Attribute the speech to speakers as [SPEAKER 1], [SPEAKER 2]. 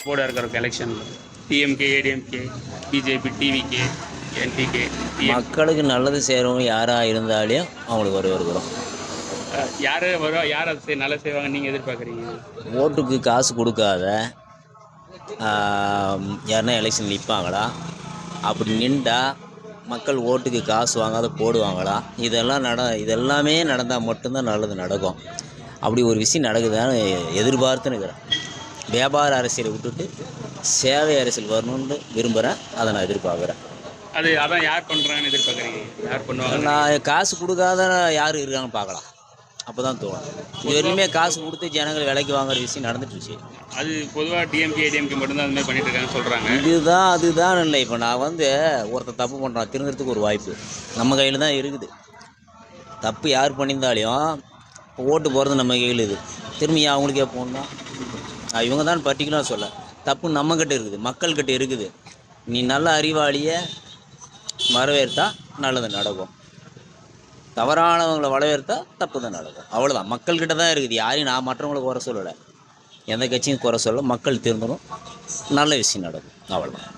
[SPEAKER 1] போர்டாக இருக்கிற எலெக்ஷனில் DMK, ADMK, BJP, TVK, NTK,
[SPEAKER 2] மக்களுக்கு நல்லது செய்கிறவங்க யாராக இருந்தாலும் அவங்களுக்கு வரவேற்கிறோம்.
[SPEAKER 1] யார் வருவா, யார் அதை நல்லா செய்வாங்க நீங்கள் எதிர்பார்க்குறீங்க?
[SPEAKER 2] ஓட்டுக்கு காசு கொடுக்காத யாருன்னா எலெக்ஷன் நிற்பாங்களா, அப்படி நின்றா மக்கள் ஓட்டுக்கு காசு வாங்காத போடுவாங்களா, இதெல்லாமே நடந்தால் மட்டும்தான் நல்லது நடக்கும். அப்படி ஒரு விஷயம் நடக்குதுன்னு எதிர்பார்த்துன்னு இருக்கிறேன். வியாபார அரசியலை விட்டுட்டு சேவை அரசியல் வரணும்னு விரும்புகிறேன். அதை நான் எதிர்பார்க்குறேன்.
[SPEAKER 1] அதான் யார் பண்ணுறாங்கன்னு எதிர்பார்க்குறீங்க? யார் பண்ணுவாங்க?
[SPEAKER 2] நான் காசு கொடுக்காத யார் இருக்காங்கன்னு பார்க்கலாம், அப்போ தான் தோணும். இது வரையுமே காசு கொடுத்து ஜனங்கள் விலைக்கு வாங்குற விஷயம் நடந்துட்டுருச்சு.
[SPEAKER 1] அது பொதுவாக டிஎம்கே, ஏடிஎம்கே மட்டும்தான் அதுமாதிரி பண்ணிட்டு இருக்காங்கன்னு சொல்கிறாங்க.
[SPEAKER 2] அதுதான் இல்லை. இப்போ நான் ஒருத்தர் தப்பு பண்ணுறான், திருந்துறதுக்கு ஒரு வாய்ப்பு நம்ம கையில் தான் இருக்குது. தப்பு யார் பண்ணியிருந்தாலையும் ஓட்டு போகிறது நம்ம கையில் இது. திரும்பி அவங்களுக்கே போகணும். இவங்க தான் பர்டிகுலராக சொல்ல, தப்பு நம்மக்கிட்ட இருக்குது, மக்கள்கிட்ட இருக்குது. நீ நல்ல அறிவாளியை வரவேற்றா நல்லது நடக்கும், தவறானவங்களை வரவேற்றா தப்பு தான் நடக்கும். அவ்வளோதான், மக்கள்கிட்ட தான் இருக்குது. யாரையும் நான் மற்றவங்களை குறை சொல்லலை, எந்த கட்சியும் குறை சொல்ல. மக்கள் திரும்பணும், நல்ல விஷயம் நடக்கும், அவ்வளோதான்.